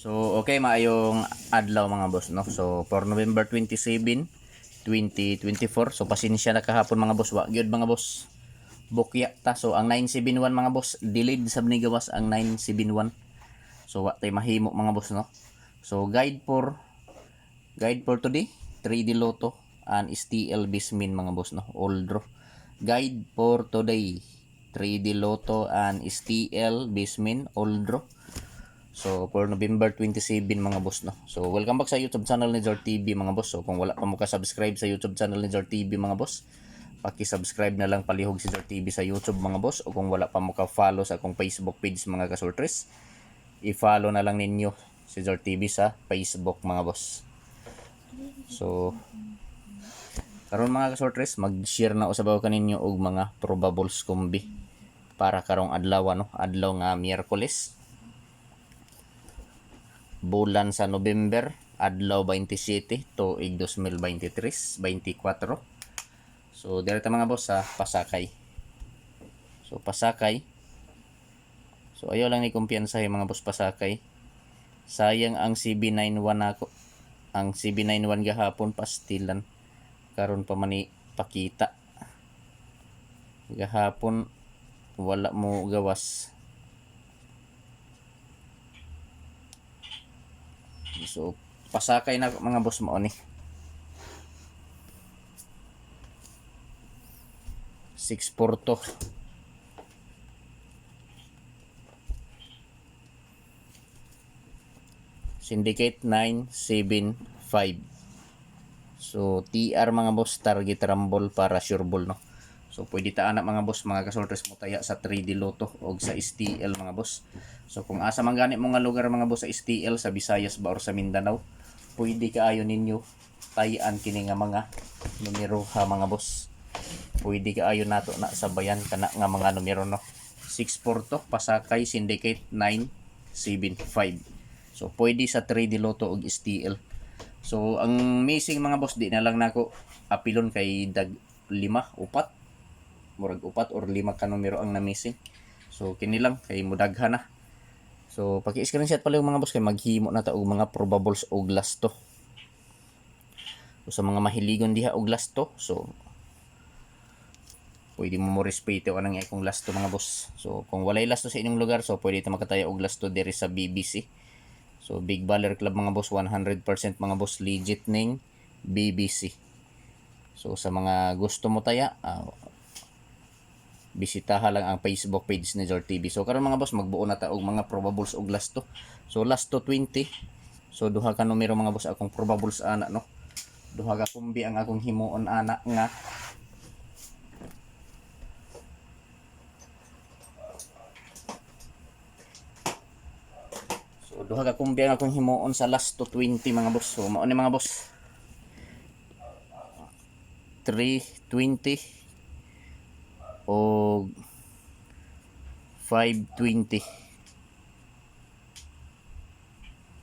So, okay, maayong adlaw mga boss, no? So, for November 27, 2024. So, pasensya na kahapon mga boss. Wa gyud mga boss. Bukya ta. So, ang 971 mga boss, delayed sa gawas ang 971. So, wa tay mahimo mga boss, no? So, guide for today, 3D Lotto and STL Bismin mga boss, no? All draw. Guide for today, 3D Lotto and STL Bismin all draw. So, for November 27 mga boss, no? So, welcome back sa YouTube channel ni Zor TV mga boss. So, kung wala pa mo ka-subscribe sa YouTube channel ni Zor TV mga boss, paki-subscribe na lang palihog si Zor TV sa YouTube mga boss. O kung wala pa mo ka-follow sa akong Facebook page mga kasortres, i-follow na lang ninyo si Zor TV sa Facebook mga boss. So, karon mga kasortres, mag-share na usabaw kaninyo og mga probables kombi para karong adlaw, no? Adlaw nga Miyerkules, bulan sa November, adlaw 27 tuig 2023-24. So direta mga boss sa Pasakay. So Pasakay. So ayaw lang ni kumpiyansa mga boss Pasakay. Sayang ang CB91 ako. Ang CB91 gahapon pastilan. Karon pa man ni pakita. Gahapon wala mo gawas. So, Pasakay na mga boss mo ni. 6-4 to. Syndicate 975. So, TR mga boss, target rumble para sure ball, no? So, pwede ta anak mga boss, mga kasortres mo taya sa 3D Lotto o sa STL mga boss. So, kung asa man gani mo nga lugar mga boss sa STL, sa Visayas ba or sa Mindanao, pwede kaayo ninyo tayaan kini nga mga numero ha mga boss. Pwede kaayo nato na sabayan kana nga mga numero, no? 6-4 to, Pasakay, Syndicate 975. So, pwede sa 3D Lotto o STL. So, ang missing mga boss, di na lang nako apilon kay dag 5, 4. Murag 4 or 5 ka numero ang na-missing. So, kini lang kay mudaghan na. So, paki-screenshot pala yung mga boss kay maghimo na ta og mga probables og lasto. So, sa mga mahiligon diha og lasto, so pwede mo respeto anang ikong lasto mga boss. So, kung walay lasto sa inyong lugar, so pwede ta makataya og lasto diri sa BBC. So, Big Baller Club mga boss, 100% mga boss legit ning BBC. So, sa mga gusto mo taya, bisitaha lang ang Facebook page ni Zor TV. So, karon mga boss, magbuo na ta og mga probables og lasto. So, lasto 20. So, duha ka numero mga boss akong probables ana, no? Duha ka kumbi ang akong himuon ana nga duha ka kumbi ang akong himuon sa last to 20 mga boss. So mao ni mga boss, 320 o 520.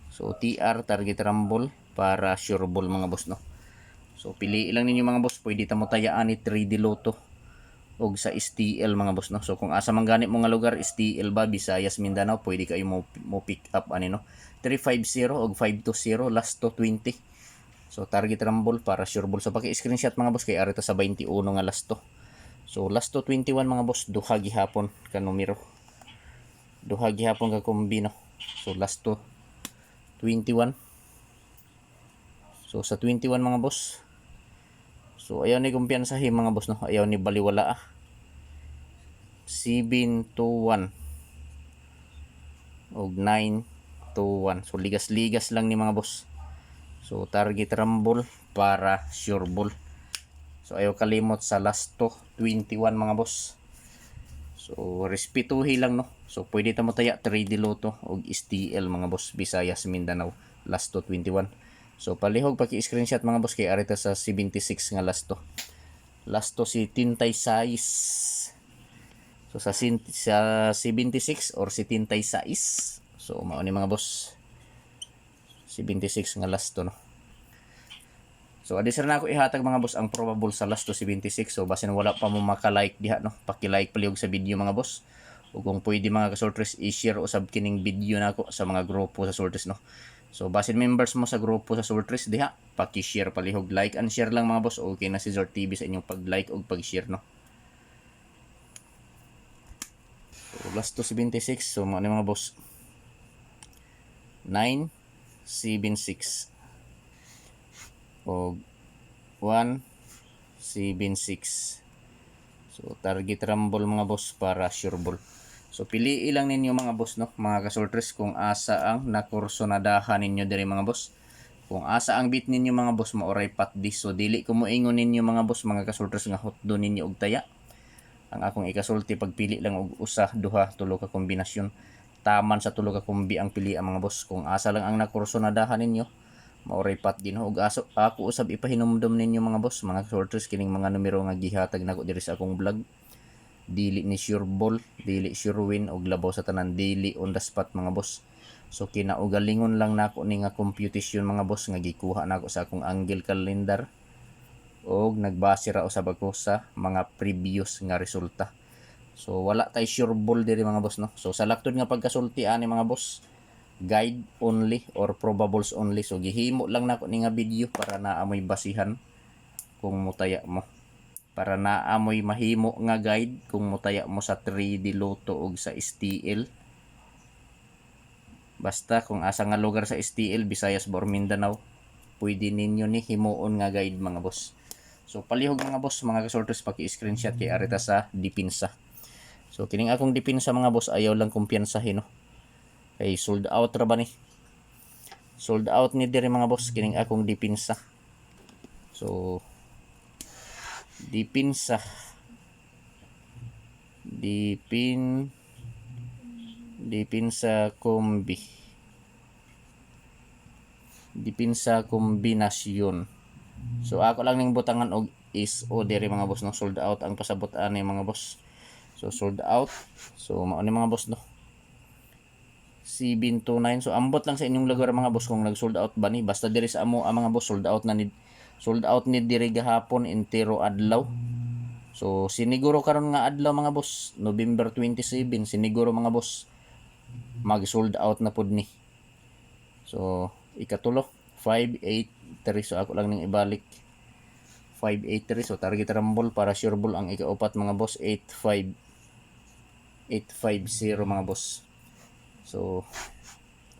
So TR, target rumble para sure ball mga boss, no? So pili lang ninyo mga boss, pwede ta mo tayaan ni 3D Lotto og sa STL mga boss, no? So kung asa man gani mo nga lugar, STL ba, Visayas, Mindanao, pwede kayo mo pick up ani, no? 350 og 520 last to 20. So target rumble para sure ball. So paki-screenshot mga boss kay ari ta sa 21 nga last to. So last to 21 mga boss, duha gihapon ka numero. Duha gihapon ka kombino. So last to 21. So sa 21 mga boss, so ayaw ni kumpiyansahin mga boss, no? Ayaw ni baliwala 721 og 921. So ligas-ligas lang ni mga boss. So target rumble para sure ball. So ayaw kalimot sa last to 21 mga boss. So respetuhi lang, no? So pwede ta mo taya 3D Lotto og STL mga boss, Visayas, Mindanao, last to 21. So palihog paki-screenshot mga boss kay arita sa 76 nga last to. Last to si Tintay Sais. So sa 76 or si Tintay Sais. So mao ni mga boss, 76 nga last to, no? So adi sir na ako ihatag mga boss ang probable sa last to 76. So basin wala pa mo maka-like diha, no? Paki-like palihog sa video mga boss. O kung pwede mga kasultres, i-share usab kining video nako sa mga grupo sa Sultres, no. So basin members mo sa grupo sa Sultres diha, paki-share palihog, like and share lang mga boss. Okay na si Zor TV sa inyong pag-like o pag-share, no. So last to 76, so mga boss 976 o 176. So target rumble mga boss para sure ball. So piliin lang ninyo mga boss, no, mga kasultres, kung asa ang nakursonadahan ninyo diri mga boss. Kung asa ang bit ninyo mga boss, maoray patdi. So dili ko moingon ninyo mga boss, mga kasultres, nga hotdo ninyo og taya. Ang akong ikasulti, pagpili lang og usa, duha, tulo ka kombinasyon. Taman sa tulo ka kombi ang pilian mga boss. Kung asa lang ang nakursonadahan ninyo, maoray patdi, no. Og aso ako usab ipahinumdom ninyo mga boss, mga kasultres, kining mga numero nga gihatag nako diri sa akong vlog. Dili ni sure ball, dili sure win, og labaw sa tanan, dili on the spot mga boss. So kinaugalingon lang nako ni nga computation mga boss, nga gikuha nako sa akong angle calendar og nagbase ra usab ako sa mga previous nga resulta. So wala tay sure ball diri mga boss, no. So sa laktod nga pagkasulti ani mga boss, guide only or probables only. So gihimo lang nako ni nga video para naamoy basihan kung mutaya mo, para naamoy mahimo nga guide kung mutaya mo sa 3D Lotto og sa STL. Basta kung asa nga lugar sa STL, Visayas or Mindanao, pwede ninyo ni himuon nga guide mga boss. So palihog mga boss, mga kasorters, paki-screenshot kay arita sa dipinsa. So kining akong dipinsa mga boss, ayaw lang kumpiyansahin, no. Kay sold out ra ba ni? Sold out ni diri mga boss kining akong dipinsa. So dipinsa kombi, dipinsa kombinasyon. So ako lang ning butangan og is o diri mga boss, no. Sold out ang pasabot ani mga boss. So sold out. So mao ni mga boss, no. 729. So ambot lang sa inyong lugar mga boss kung nag-sold out ba ni. Basta diri sa amo mga boss, sold out na ni, sold out ni diri gahapon entero adlaw. So siniguro karon nga adlaw mga boss, November 27, siniguro mga boss mag-sold out na pud ni. So ikatulo 583. So ako lang ning ibalik 583. So target rumble para sure ball ang ikaupat mga boss 850 mga boss. So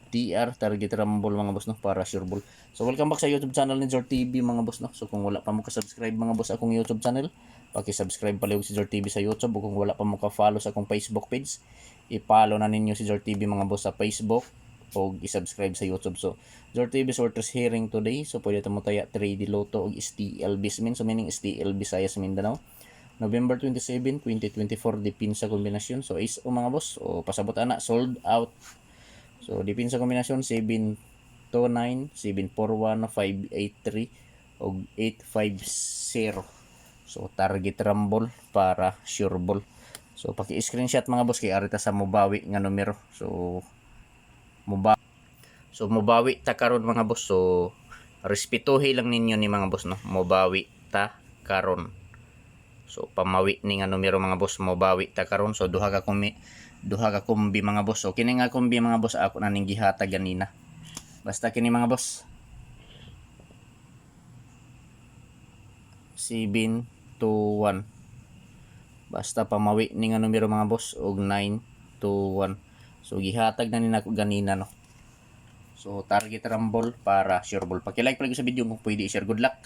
TR target rumble mga boss, no, para sure ball. So welcome back sa YouTube channel ni Zor TV mga boss, no. So kung wala pa mo ka-subscribe mga boss akong YouTube channel, paki-subscribe palihog si Zor TV sa YouTube. O kung wala pa mo ka-follow sa akong Facebook page, i-follow na ninyo si Zor TV mga boss sa Facebook o i-subscribe sa YouTube. So Zor TV Sorters hearing today. So pwede mo taya 3D Lotto og STL Bismin. So meaning STL Visayas Mindanao. November 27, 2024 dipinsa kombinasyon. So is o mga boss, o pasabot ana, sold out. So dipinsa kombinasyon 729, 741, 583 og 850. So target rumble para sure ball. So paki-screenshot mga boss kay arita sa mobawi nga numero. So mobawi ta karon mga boss. So respetuhi lang ninyo ni mga boss, no. Mobawi ta karon. So pamawi ni nga numero mga boss, mobawi ta karon. So duha ka kombi mga boss. So kini nga kombi mga boss ako na ning gihatag ganina. Basta kini mga boss 721. Basta pamawi ni nga numero mga boss og 921. So gihatag na ni nako ganina, no. So target rumble para sure ball. Paki-like palagi sa video kung pwede i-share. Good luck.